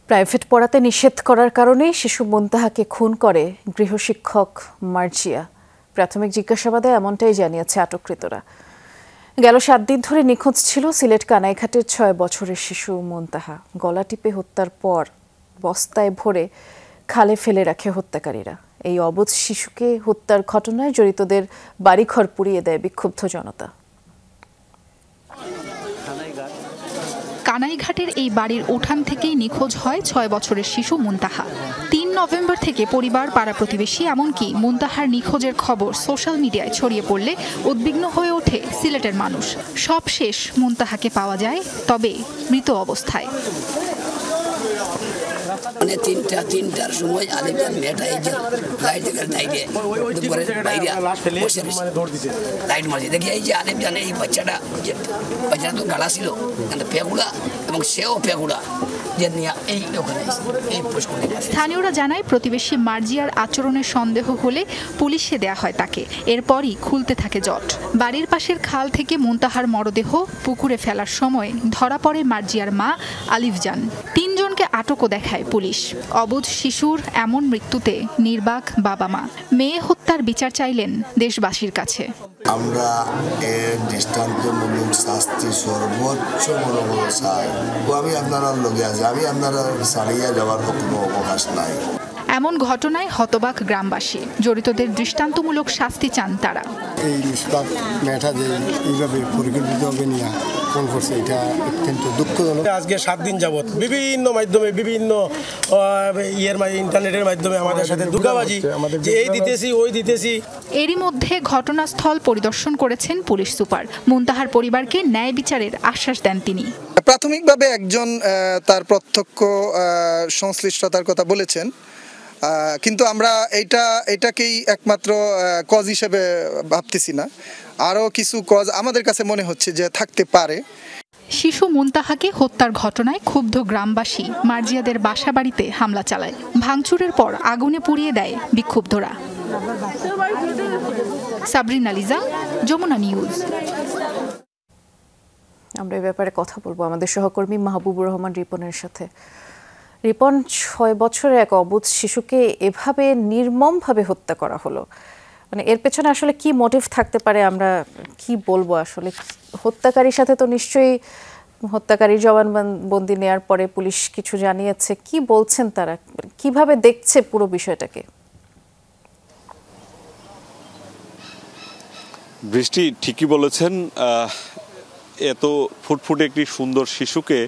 Private পড়াতে নিষেধ করার কারণে শিশু মুনতাহাকে খুন করে গৃহশিক্ষক মার্জিয়া। প্রাথমিক জিজ্ঞাসাবাদে এমনটাই জানিয়েছে আটককৃতরা। গেল 7 দিন ধরে নিখোঁজ ছিল সিলেট কানাইঘাটের 6 বছরের শিশু মুনতাহা। গলা টিপে হত্যার পর বস্তায় ভরে খালে ফেলে রাখে হত্যাকারীরা। এই অবুঝ শিশুকে হত্যার ঘটনায় জড়িতদের বাড়িঘর পুড়িয়ে দেয় বিক্ষুব্ধ জনতা। কানাইঘাটের এই বাড়ির উঠান থেকেই নিখোঁজ হয় 6 বছরের শিশু মুনতাহা। 3 নভেম্বর থেকে পরিবার, পাড়া প্রতিবেশী এমনকি মুনতাহার নিখোঁজের খবর সোশ্যাল মিডিয়ায় ছড়িয়ে পড়লে উদ্বিগ্ন হয়ে ওঠে সিলেটের মানুষ। সব শেষ, মুনতাহাকে পাওয়া যায়, তবে মৃত অবস্থায়। মানে তিনটার সময় আলিফজান মেয়েটা এই যে লাইট মারছে, দেখি এই যে আলিফজান এই বাচ্চাটা তো গালা ছিল পেগুলা এবং সেও পেগুলা। স্থানীয়রা জানায় প্রতিবেশী মার্জিয়ার আচরণের সন্দেহ হলে পুলিশে দেয়া হয় তাকে। এরপরই খুলতে থাকে জট। বাড়ির পাশের খাল থেকে মুনতাহার মরদেহ পুকুরে ফেলার সময় ধরা পড়ে মার্জিয়ার মা আলিফজান। 3 জনকে আটকও দেখায় পুলিশ। অবুঝ শিশুর এমন মৃত্যুতে নির্বাক বাবা মা। মেয়ে হত্যার বিচার চাইলেন দেশবাসীর কাছে। আমরা এর দৃষ্টান্তমূলক শাস্তি সর্বোচ্চ মনোবল চাই। আমি আপনারা লগে আছি, আমি আপনারা ছাড়িয়ে যাওয়ার কোনো অবকাশ নাই। এমন ঘটনায় হতবাক গ্রামবাসী। জড়িতদের দৃষ্টান্তমূলক শাস্তি চান তারা। এই নিষ্পাপ মেয়েটা যে এইভাবে পরিকল্পিতভাবে নিয়ে ফোন করছে, এটা অত্যন্ত দুঃখজনক। আজকে 7 দিন যাবৎ বিভিন্ন মাধ্যমে বিভিন্ন ইন্টারনেটের মাধ্যমে আমাদের সাথে দুর্গাবাজি, যে এই দিতেছি ওই দিতেছি। এরই মধ্যে ঘটনাস্থল পরিদর্শন করেছেন পুলিশ সুপার। মুনতাহার পরিবারকে ন্যায় বিচারের আশ্বাস দেন তিনি। প্রাথমিকভাবে একজন তার প্রত্যক্ষ সংশ্লিষ্টতার কথা বলেছেন, কিন্তু আমরা এটাকেই একমাত্র কজ হিসেবে ভাবতেছি না। আরও কিছু কজ আমাদের কাছে মনে হচ্ছে যে থাকতে পারে। শিশু মুনতাহাকে হত্যার ঘটনায় ক্ষুব্ধ গ্রামবাসী মার্জিয়াদের বাসাবাড়িতে হামলা চালায়। ভাঙচুরের পর আগুনে পুড়িয়ে দেয় বিক্ষুব্ধরা। সাবরিনা লিজা, যমুনা নিউজ। আমরা এই ব্যাপারে কথা বলবো আমাদের সহকর্মী মাহবুবুর রহমান রিপনের সাথে। রিপন, 6 বছরের এক অবুঝ শিশুকে এভাবে নির্মমভাবে হত্যা করা হলো, মানে এর পেছনে আসলে কি মোটিভ থাকতে পারে? আমরা কি বলবো আসলে? হত্যাকারীর সাথে তো নিশ্চয়ই হত্যাকারীর জবানবন্দি নেওয়ার পরে পুলিশ কিছু জানিয়েছে, কি বলছেন তারা, কিভাবে দেখছে পুরো বিষয়টাকে? বৃষ্টি ঠিকই বলেছেন, এত ফুটফুটে একটি সুন্দর শিশুকে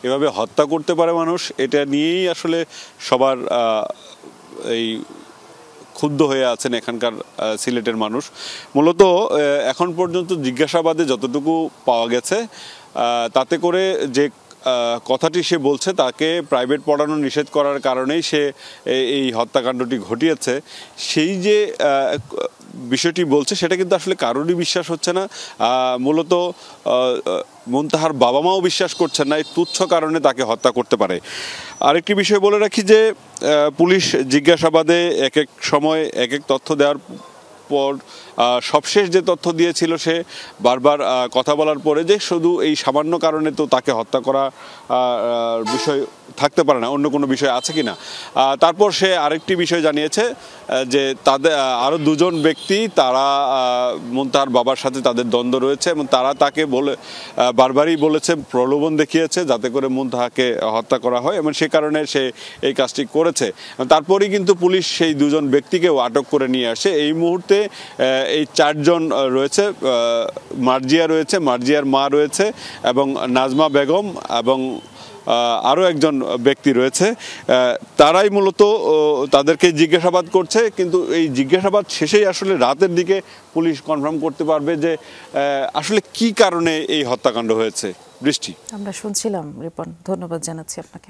এভাবে হত্যা করতে পারে মানুষ, এটা নিয়েই আসলে সবার এই ক্ষুব্ধ হয়ে আছেন এখানকার সিলেটের মানুষ। মূলত এখন পর্যন্ত জিজ্ঞাসাবাদে যতটুকু পাওয়া গেছে তাতে করে যে কথাটি সে বলছে, তাকে প্রাইভেট পড়ানো নিষেধ করার কারণেই সে এই হত্যাকাণ্ডটি ঘটিয়েছে, সেই যে বিষয়টি বলছে সেটা কিন্তু আসলে কারোরই বিশ্বাস হচ্ছে না। মূলত মুনতাহার বাবা মাও বিশ্বাস করছেন না এই তুচ্ছ কারণে তাকে হত্যা করতে পারে। আরেকটি বিষয় বলে রাখি যে পুলিশ জিজ্ঞাসাবাদে এক এক সময় এক এক তথ্য দেওয়ার পর সবশেষ যে তথ্য দিয়েছিল, সে বারবার কথা বলার পরে যে শুধু এই সামান্য কারণে তো তাকে হত্যা করা বিষয় থাকতে পারে না, অন্য কোনো বিষয় আছে কিনা। তারপর সে আরেকটি বিষয় জানিয়েছে যে তাদের আরও 2 জন ব্যক্তি, তারা মুনতাহার বাবার সাথে তাদের দ্বন্দ্ব রয়েছে এবং তারা তাকে বারবারই বলেছে, প্রলোভন দেখিয়েছে যাতে করে মুনতাহাকে হত্যা করা হয় এবং সে কারণে সে এই কাজটি করেছে। তারপরেই কিন্তু পুলিশ সেই 2 জন ব্যক্তিকেও আটক করে নিয়ে আসে। এই মুহূর্তে এই 4 জন রয়েছে, মার্জিয়া রয়েছে, মার্জিয়ার মা রয়েছে এবং নাজমা বেগম এবং আরও একজন ব্যক্তি রয়েছে। তারাই মূলত তাদেরকে জিজ্ঞাসাবাদ করছে, কিন্তু এই জিজ্ঞাসাবাদ শেষেই আসলে রাতের দিকে পুলিশ কনফার্ম করতে পারবে যে আসলে কি কারণে এই হত্যাকাণ্ড হয়েছে। বৃষ্টি, আমরা শুনছিলাম রিপন, ধন্যবাদ জানাচ্ছি আপনাকে।